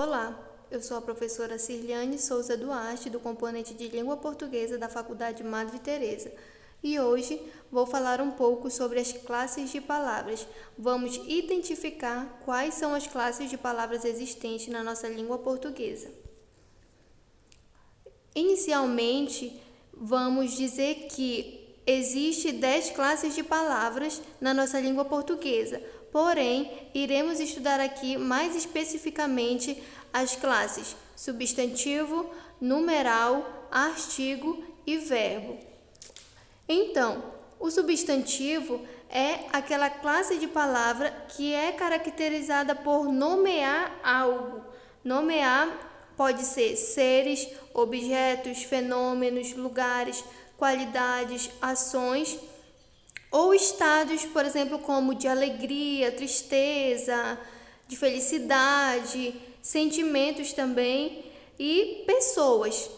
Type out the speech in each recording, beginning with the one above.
Olá, eu sou a professora Cirliane Souza Duarte, do componente de Língua Portuguesa da Faculdade Madre Teresa. E hoje vou falar um pouco sobre as classes de palavras. Vamos identificar quais são as classes de palavras existentes na nossa língua portuguesa. Inicialmente, vamos dizer que existe 10 classes de palavras na nossa língua portuguesa. Porém, iremos estudar aqui mais especificamente as classes substantivo, numeral, artigo e verbo. Então, o substantivo é aquela classe de palavra que é caracterizada por nomear algo. Nomear pode ser seres, objetos, fenômenos, lugares, qualidades, ações ou estados, por exemplo, como de alegria, tristeza, de felicidade, sentimentos também e pessoas.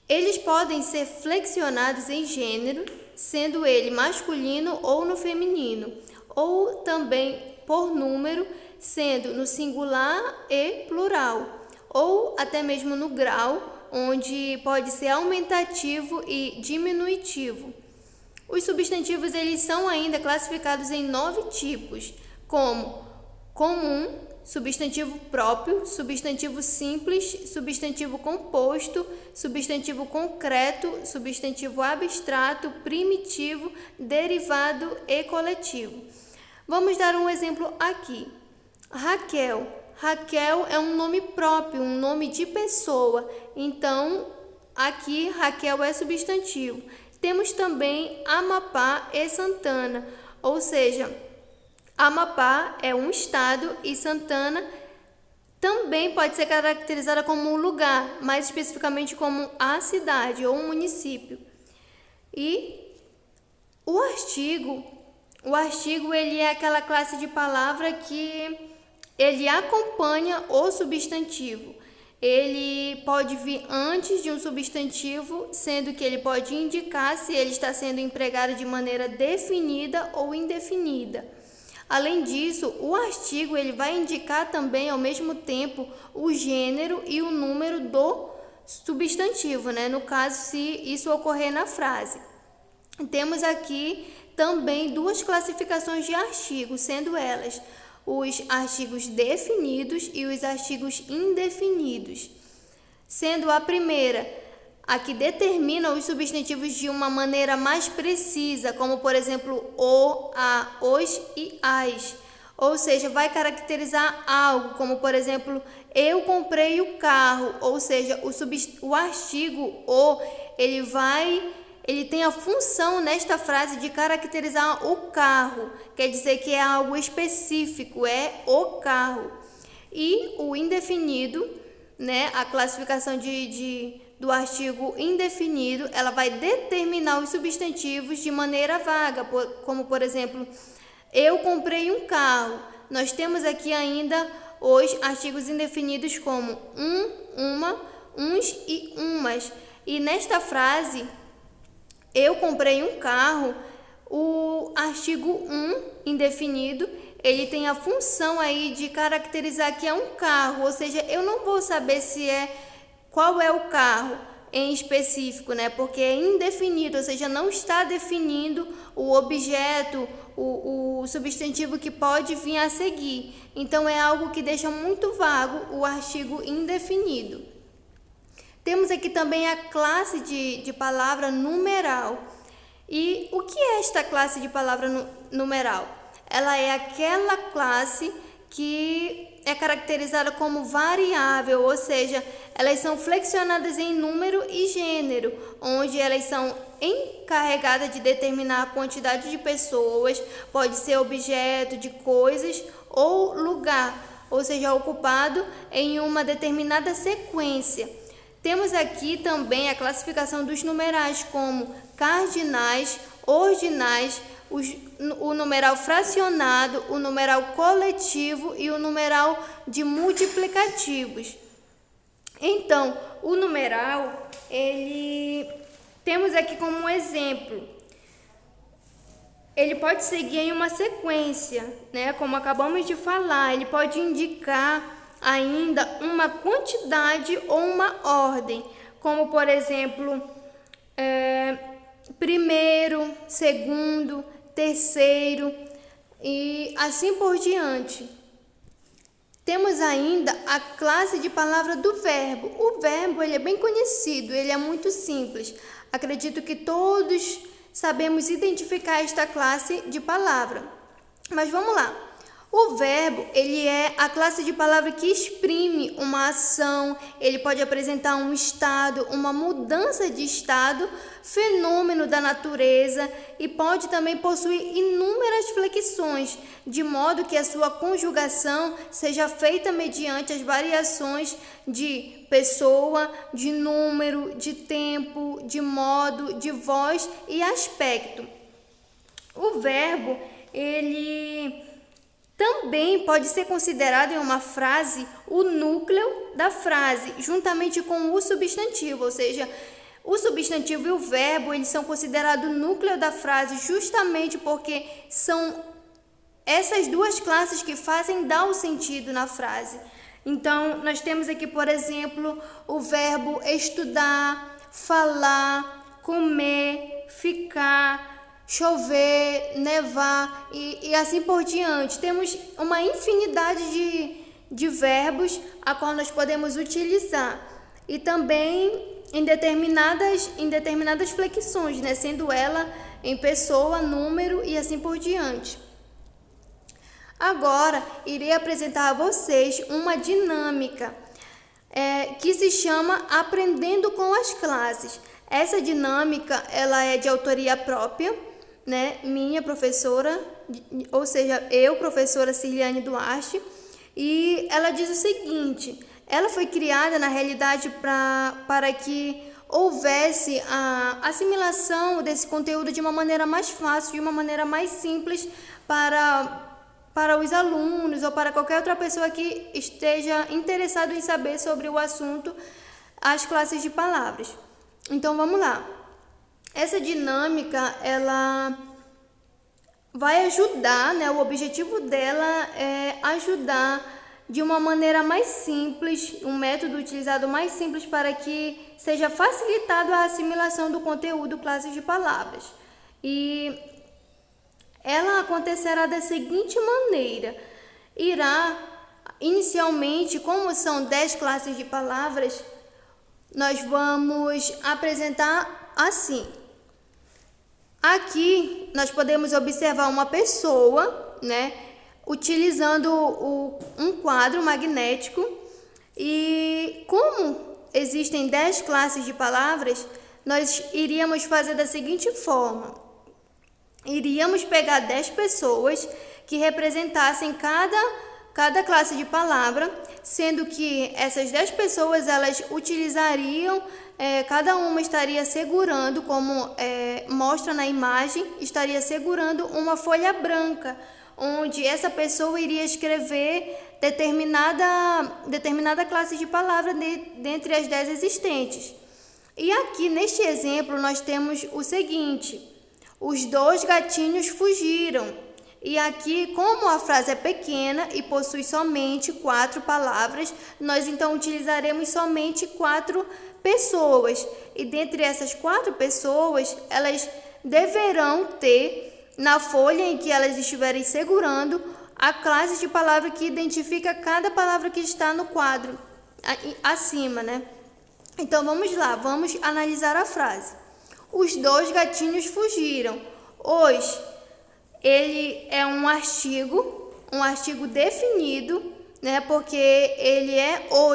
Eles podem ser flexionados em gênero, sendo ele masculino ou no feminino, ou também por número, sendo no singular e plural, ou até mesmo no grau, onde pode ser aumentativo e diminutivo. Os substantivos eles são ainda classificados em 9 tipos, como comum, substantivo próprio, substantivo simples, substantivo composto, substantivo concreto, substantivo abstrato, primitivo, derivado e coletivo. Vamos dar um exemplo aqui. Raquel. Raquel é um nome próprio, um nome de pessoa. Então, aqui Raquel é substantivo. Temos também Amapá e Santana, ou seja, Amapá é um estado e Santana também pode ser caracterizada como um lugar, mais especificamente como a cidade ou um município. E o artigo ele é aquela classe de palavra que ele acompanha o substantivo. Ele pode vir antes de um substantivo, sendo que ele pode indicar se ele está sendo empregado de maneira definida ou indefinida. Além disso, o artigo ele vai indicar também, ao mesmo tempo, o gênero e o número do substantivo, no caso, se isso ocorrer na frase. Temos aqui também 2 classificações de artigos, sendo elas os artigos definidos e os artigos indefinidos. Sendo a primeira a que determina os substantivos de uma maneira mais precisa, como por exemplo o, a, os e as. Ou seja, vai caracterizar algo, como por exemplo, eu comprei o carro, ou seja, o artigo o, ele tem a função nesta frase de caracterizar o carro, quer dizer que é algo específico, é o carro. E o indefinido, a classificação do artigo indefinido, ela vai determinar os substantivos de maneira vaga, como por exemplo, eu comprei um carro. Nós temos aqui ainda os artigos indefinidos como uma, uns e umas. E nesta frase, eu comprei um carro, o artigo indefinido, ele tem a função aí de caracterizar que é um carro, ou seja, eu não vou saber qual é o carro em específico, porque é indefinido, ou seja, não está definindo o objeto, o substantivo que pode vir a seguir. Então, é algo que deixa muito vago o artigo indefinido. Temos aqui também a classe de palavra numeral. E o que é esta classe de palavra numeral? Ela é aquela classe que é caracterizada como variável, ou seja, elas são flexionadas em número e gênero, onde elas são encarregadas de determinar a quantidade de pessoas, pode ser objeto de coisas ou lugar, ou seja, ocupado em uma determinada sequência. Temos aqui também a classificação dos numerais como cardinais, ordinais, o numeral fracionado, o numeral coletivo e o numeral de multiplicativos. Então, o numeral, temos aqui como um exemplo. Ele pode seguir em uma sequência, como acabamos de falar, ele pode indicar ainda uma quantidade ou uma ordem, como por exemplo, primeiro, segundo, terceiro e assim por diante. Temos ainda a classe de palavra do verbo. O verbo ele é bem conhecido, ele é muito simples. Acredito que todos sabemos identificar esta classe de palavra. Mas vamos lá. O verbo, ele é a classe de palavra que exprime uma ação, ele pode apresentar um estado, uma mudança de estado, fenômeno da natureza e pode também possuir inúmeras flexões, de modo que a sua conjugação seja feita mediante as variações de pessoa, de número, de tempo, de modo, de voz e aspecto. O verbo, ele também pode ser considerado em uma frase o núcleo da frase, juntamente com o substantivo, ou seja, o substantivo e o verbo, eles são considerados o núcleo da frase justamente porque são essas duas classes que fazem dar o sentido na frase. Então, nós temos aqui, por exemplo, o verbo estudar, falar, comer, ficar, chover, nevar e assim por diante. Temos uma infinidade de verbos a qual nós podemos utilizar e também em determinadas flexões, né? Sendo ela em pessoa, número e assim por diante. Agora, irei apresentar a vocês uma dinâmica que se chama Aprendendo com as Classes. Essa dinâmica ela é de autoria própria, né, minha professora, ou seja, eu, professora Cirliane Duarte, e ela diz o seguinte: ela foi criada na realidade para que houvesse a assimilação desse conteúdo de uma maneira mais fácil, de uma maneira mais simples para os alunos ou para qualquer outra pessoa que esteja interessado em saber sobre o assunto, as classes de palavras. Então, vamos lá. Essa dinâmica, ela vai ajudar, né? O objetivo dela é ajudar de uma maneira mais simples, um método utilizado mais simples para que seja facilitado a assimilação do conteúdo classes de palavras. E ela acontecerá da seguinte maneira: irá, inicialmente, como são 10 classes de palavras, nós vamos apresentar assim. Aqui nós podemos observar uma pessoa, né, utilizando um quadro magnético, e como existem 10 classes de palavras, nós iríamos fazer da seguinte forma: iríamos pegar 10 pessoas que representassem cada classe de palavra, sendo que essas 10 pessoas elas utilizariam, cada uma estaria segurando, como mostra na imagem, estaria segurando uma folha branca, onde essa pessoa iria escrever determinada classe de palavra dentre as 10 existentes. E aqui neste exemplo nós temos o seguinte: os 2 gatinhos fugiram. E aqui, como a frase é pequena e possui somente 4 palavras, nós então utilizaremos somente 4 pessoas. E dentre essas 4 pessoas, elas deverão ter, na folha em que elas estiverem segurando, a classe de palavra que identifica cada palavra que está no quadro, acima, né? Então, vamos lá, vamos analisar a frase. Os 2 gatinhos fugiram. Ele é um artigo definido, né? Porque ele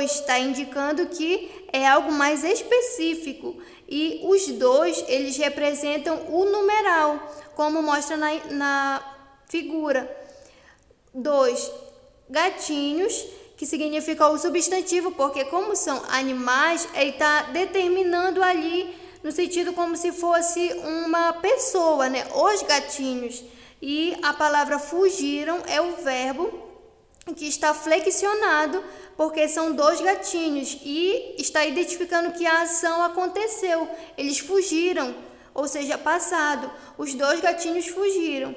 está indicando que é algo mais específico. E os 2, eles representam o numeral, como mostra na figura. 2 gatinhos, que significa o substantivo, porque como são animais, ele está determinando ali, no sentido como se fosse uma pessoa, né? Os gatinhos. E a palavra fugiram é o verbo que está flexionado, porque são 2 gatinhos e está identificando que a ação aconteceu. Eles fugiram, ou seja, passado. Os 2 gatinhos fugiram.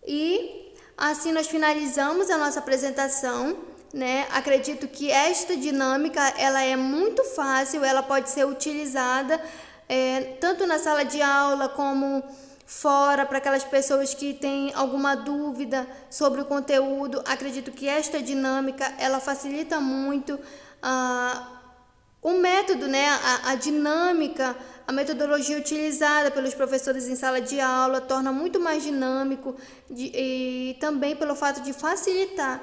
E assim nós finalizamos a nossa apresentação, né? Acredito que esta dinâmica ela é muito fácil, ela pode ser utilizada tanto na sala de aula como fora, para aquelas pessoas que têm alguma dúvida sobre o conteúdo. Acredito que esta dinâmica ela facilita muito o método, né? A dinâmica, a metodologia utilizada pelos professores em sala de aula torna muito mais dinâmico e também pelo fato de facilitar.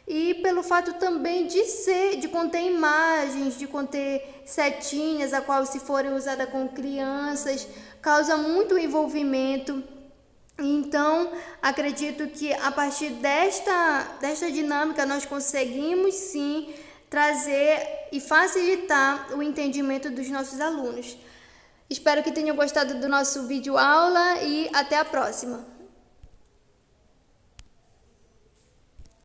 E pelo fato também de conter imagens, de conter setinhas, a qual se forem usadas com crianças, causa muito envolvimento. Então, acredito que a partir desta dinâmica nós conseguimos sim trazer e facilitar o entendimento dos nossos alunos. Espero que tenham gostado do nosso vídeo aula e até a próxima.